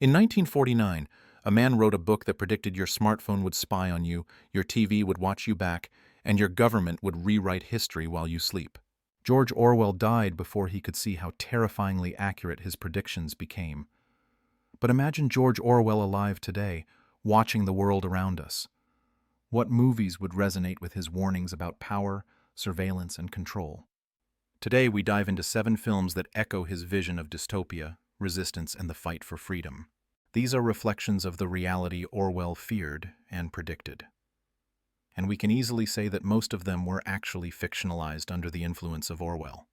In 1949, a man wrote a book that predicted your smartphone would spy on you, your TV would watch you back, and your government would rewrite history while you sleep. George Orwell died before he could see how terrifyingly accurate his predictions became. But imagine George Orwell alive today, watching the world around us. What movies would resonate with his warnings about power, surveillance, and control? Today, we dive into 7 films that echo his vision of dystopia, resistance, and the fight for freedom. These are reflections of the reality Orwell feared and predicted. And we can easily say that most of them were actually fictionalized under the influence of Orwell.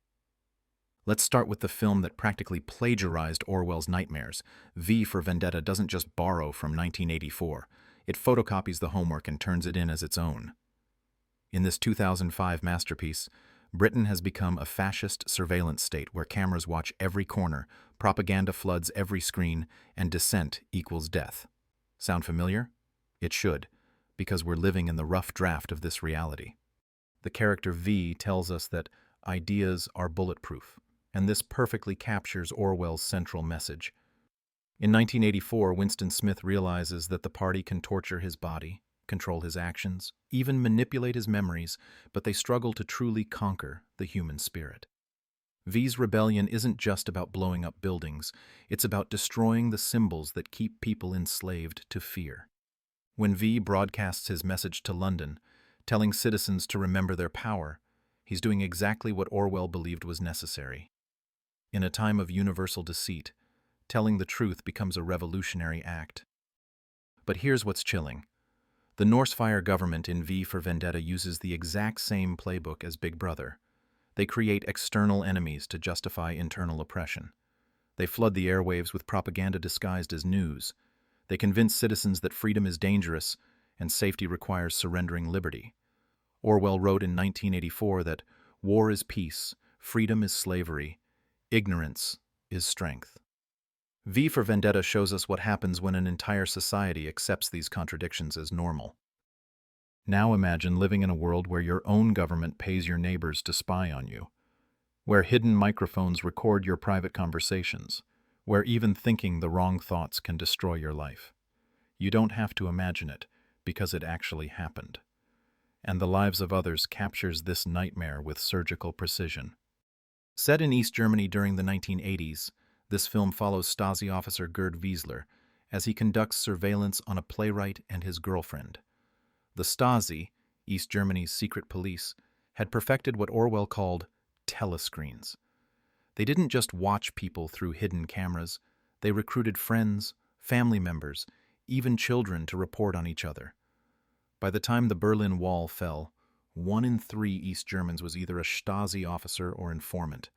Let's start with the film that practically plagiarized Orwell's nightmares. V for Vendetta doesn't just borrow from 1984. It photocopies the homework and turns it in as its own. In this 2005 masterpiece, Britain has become a fascist surveillance state where cameras watch every corner, propaganda floods every screen, and dissent equals death. Sound familiar? It should, because we're living in the rough draft of this reality. The character V tells us that ideas are bulletproof, and this perfectly captures Orwell's central message. In 1984, Winston Smith realizes that the party can torture his body, control his actions, even manipulate his memories, but they struggle to truly conquer the human spirit. V's rebellion isn't just about blowing up buildings, it's about destroying the symbols that keep people enslaved to fear. When V broadcasts his message to London, telling citizens to remember their power, he's doing exactly what Orwell believed was necessary. In a time of universal deceit, telling the truth becomes a revolutionary act. But here's what's chilling. The Norsefire government in V for Vendetta uses the exact same playbook as Big Brother. They create external enemies to justify internal oppression. They flood the airwaves with propaganda disguised as news. They convince citizens that freedom is dangerous and safety requires surrendering liberty. Orwell wrote in 1984 that war is peace, freedom is slavery, ignorance is strength. V for Vendetta shows us what happens when an entire society accepts these contradictions as normal. Now imagine living in a world where your own government pays your neighbors to spy on you, where hidden microphones record your private conversations, where even thinking the wrong thoughts can destroy your life. You don't have to imagine it, because it actually happened. And the lives of others captures this nightmare with surgical precision. Set in East Germany during the 1980s, this film follows Stasi officer Gerd Wiesler as he conducts surveillance on a playwright and his girlfriend. The Stasi, East Germany's secret police, had perfected what Orwell called telescreens. They didn't just watch people through hidden cameras, they recruited friends, family members, even children to report on each other. By the time the Berlin Wall fell, 1 in 3 East Germans was either a Stasi officer or informant.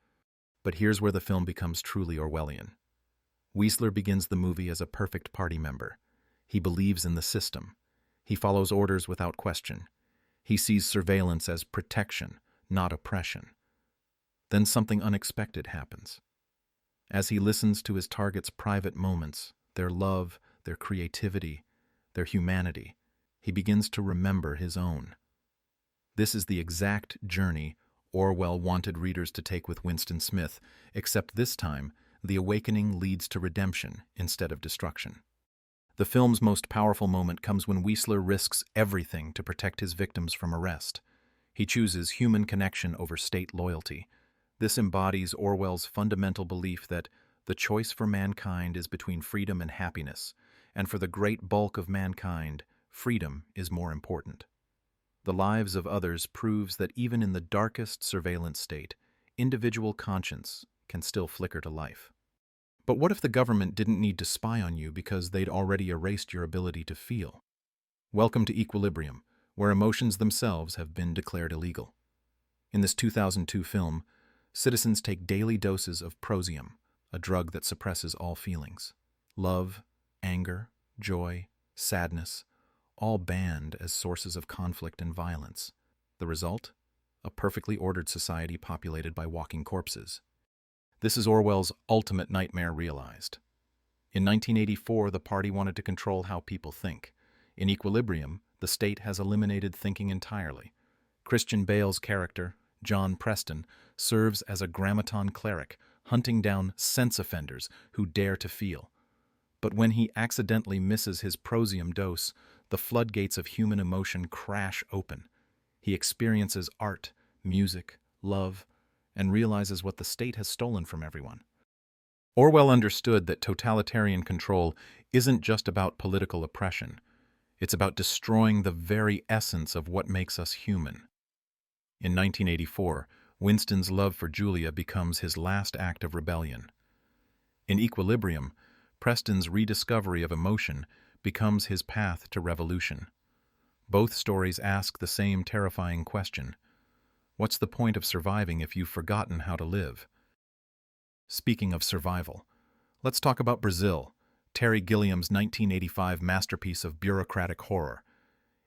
But here's where the film becomes truly Orwellian. Wiesler begins the movie as a perfect party member. He believes in the system. He follows orders without question. He sees surveillance as protection, not oppression. Then something unexpected happens. As he listens to his target's private moments, their love, their creativity, their humanity, he begins to remember his own. This is the exact journey Orwell wanted readers to take with Winston Smith, except this time, the awakening leads to redemption instead of destruction. The film's most powerful moment comes when Wiesler risks everything to protect his victims from arrest. He chooses human connection over state loyalty. This embodies Orwell's fundamental belief that the choice for mankind is between freedom and happiness, and for the great bulk of mankind, freedom is more important. The lives of others proves that even in the darkest surveillance state, individual conscience can still flicker to life. But what if the government didn't need to spy on you because they'd already erased your ability to feel? Welcome to Equilibrium, where emotions themselves have been declared illegal. In this 2002 film, citizens take daily doses of prosium, a drug that suppresses all feelings. Love, anger, joy, sadness, all banned as sources of conflict and violence. The result? A perfectly ordered society populated by walking corpses. This is Orwell's ultimate nightmare realized. In 1984, the party wanted to control how people think. In Equilibrium, the state has eliminated thinking entirely. Christian Bale's character, John Preston, serves as a grammaton cleric, hunting down sense offenders who dare to feel. But when he accidentally misses his prosium dose, the floodgates of human emotion crash open. He experiences art, music, love, and realizes what the state has stolen from everyone. Orwell understood that totalitarian control isn't just about political oppression. It's about destroying the very essence of what makes us human. In 1984, Winston's love for Julia becomes his last act of rebellion. In Equilibrium, Preston's rediscovery of emotion becomes his path to revolution. Both stories ask the same terrifying question: what's the point of surviving if you've forgotten how to live? Speaking of survival, let's talk about Brazil, Terry Gilliam's 1985 masterpiece of bureaucratic horror.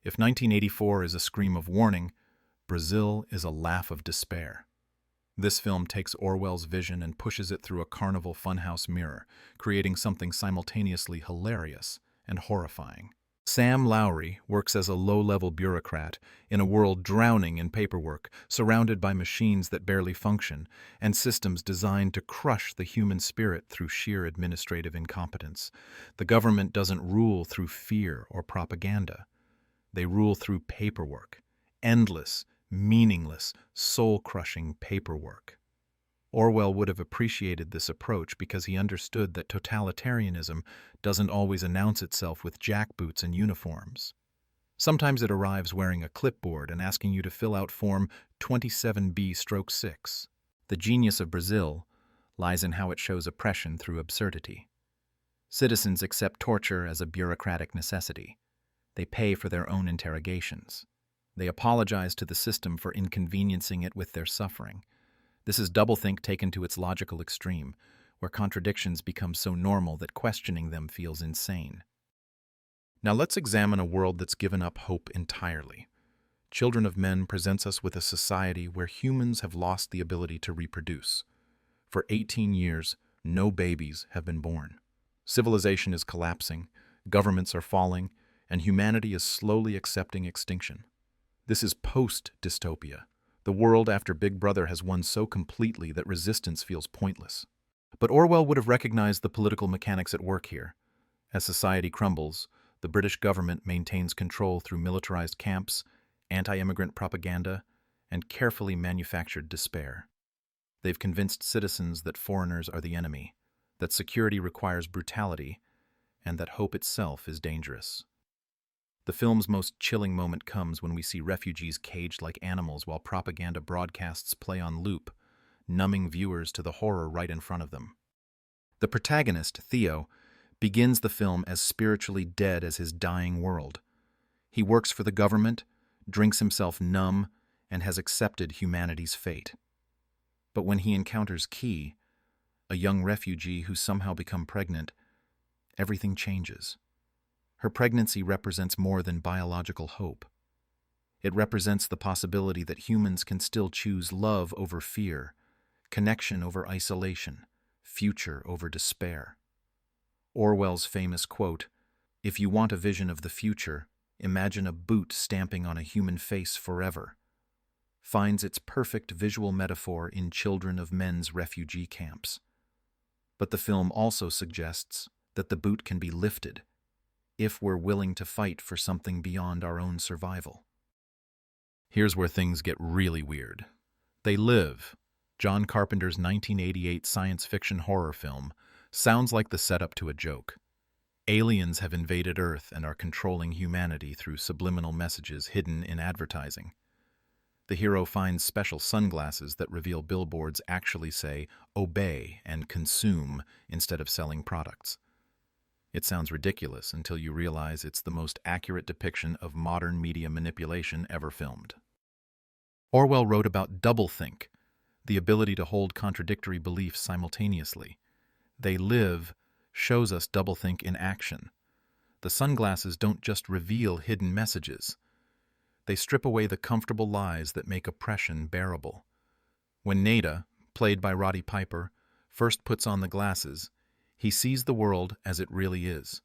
If 1984 is a scream of warning, Brazil is a laugh of despair. This film takes Orwell's vision and pushes it through a carnival funhouse mirror, creating something simultaneously hilarious and horrifying. Sam Lowry works as a low-level bureaucrat in a world drowning in paperwork, surrounded by machines that barely function, and systems designed to crush the human spirit through sheer administrative incompetence. The government doesn't rule through fear or propaganda. They rule through paperwork. Endless, meaningless, soul-crushing paperwork. Orwell would have appreciated this approach because he understood that totalitarianism doesn't always announce itself with jackboots and uniforms. Sometimes it arrives wearing a clipboard and asking you to fill out Form 27B/6. The genius of Brazil lies in how it shows oppression through absurdity. Citizens accept torture as a bureaucratic necessity. They pay for their own interrogations. They apologize to the system for inconveniencing it with their suffering. This is doublethink taken to its logical extreme, where contradictions become so normal that questioning them feels insane. Now let's examine a world that's given up hope entirely. Children of Men presents us with a society where humans have lost the ability to reproduce. For 18 years, no babies have been born. Civilization is collapsing, governments are falling, and humanity is slowly accepting extinction. This is post-dystopia. The world after Big Brother has won so completely that resistance feels pointless. But Orwell would have recognized the political mechanics at work here. As society crumbles, the British government maintains control through militarized camps, anti-immigrant propaganda, and carefully manufactured despair. They've convinced citizens that foreigners are the enemy, that security requires brutality, and that hope itself is dangerous. The film's most chilling moment comes when we see refugees caged like animals while propaganda broadcasts play on loop, numbing viewers to the horror right in front of them. The protagonist, Theo, begins the film as spiritually dead as his dying world. He works for the government, drinks himself numb, and has accepted humanity's fate. But when he encounters Key, a young refugee who's somehow become pregnant, everything changes. Her pregnancy represents more than biological hope. It represents the possibility that humans can still choose love over fear, connection over isolation, future over despair. Orwell's famous quote, "If you want a vision of the future, imagine a boot stamping on a human face forever," finds its perfect visual metaphor in Children of Men's refugee camps. But the film also suggests that the boot can be lifted if we're willing to fight for something beyond our own survival. Here's where things get really weird. They Live, John Carpenter's 1988 science fiction horror film, sounds like the setup to a joke. Aliens have invaded Earth and are controlling humanity through subliminal messages hidden in advertising. The hero finds special sunglasses that reveal billboards actually say "obey" and "consume" instead of selling products. It sounds ridiculous until you realize it's the most accurate depiction of modern media manipulation ever filmed. Orwell wrote about doublethink, the ability to hold contradictory beliefs simultaneously. They Live shows us doublethink in action. The sunglasses don't just reveal hidden messages. They strip away the comfortable lies that make oppression bearable. When Nada, played by Roddy Piper, first puts on the glasses, he sees the world as it really is,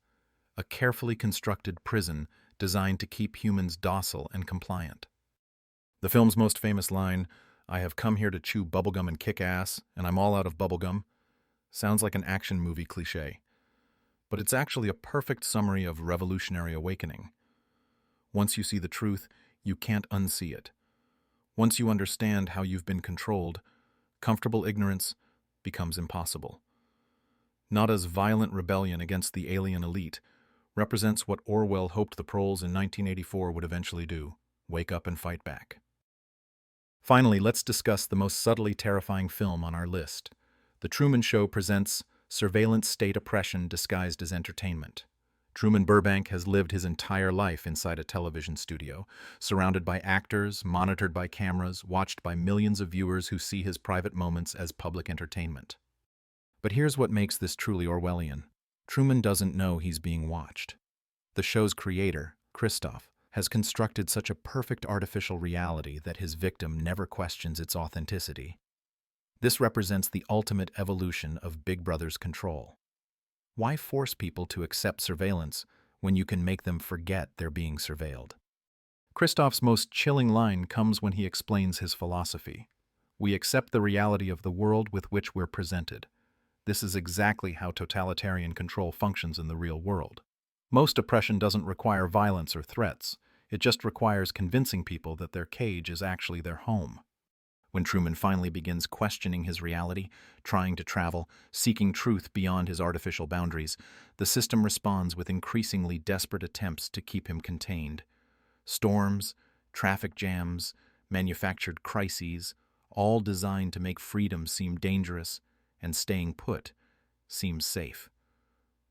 a carefully constructed prison designed to keep humans docile and compliant. The film's most famous line, "I have come here to chew bubblegum and kick ass, and I'm all out of bubblegum," sounds like an action movie cliché. but it's actually a perfect summary of revolutionary awakening. Once you see the truth, you can't unsee it. Once you understand how you've been controlled, comfortable ignorance becomes impossible. Nada's violent rebellion against the alien elite represents what Orwell hoped the proles in 1984 would eventually do: wake up and fight back. Finally, let's discuss the most subtly terrifying film on our list. The Truman Show presents surveillance state oppression disguised as entertainment. Truman Burbank has lived his entire life inside a television studio, surrounded by actors, monitored by cameras, watched by millions of viewers who see his private moments as public entertainment. But here's what makes this truly Orwellian. Truman doesn't know he's being watched. The show's creator, Christof, has constructed such a perfect artificial reality that his victim never questions its authenticity. This represents the ultimate evolution of Big Brother's control. Why force people to accept surveillance when you can make them forget they're being surveilled? Christof's most chilling line comes when he explains his philosophy. We accept the reality of the world with which we're presented. This is exactly how totalitarian control functions in the real world. Most oppression doesn't require violence or threats. It just requires convincing people that their cage is actually their home. When Truman finally begins questioning his reality, trying to travel, seeking truth beyond his artificial boundaries, the system responds with increasingly desperate attempts to keep him contained. Storms, traffic jams, manufactured crises, all designed to make freedom seem dangerous and staying put seem safe.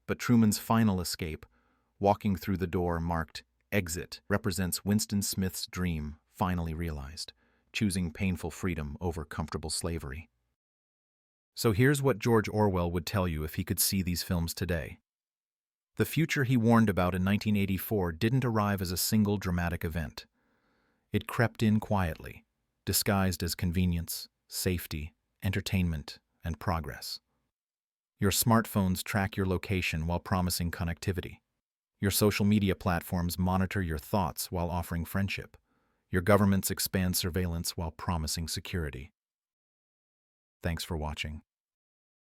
But Truman's final escape, walking through the door marked "Exit," represents Winston Smith's dream finally realized, choosing painful freedom over comfortable slavery. So here's what George Orwell would tell you if he could see these films today. The future he warned about in 1984 didn't arrive as a single dramatic event. It crept in quietly, disguised as convenience, safety, entertainment, and progress. Your smartphones track your location while promising connectivity. Your social media platforms monitor your thoughts while offering friendship. Your governments expand surveillance while promising security. Thanks for watching.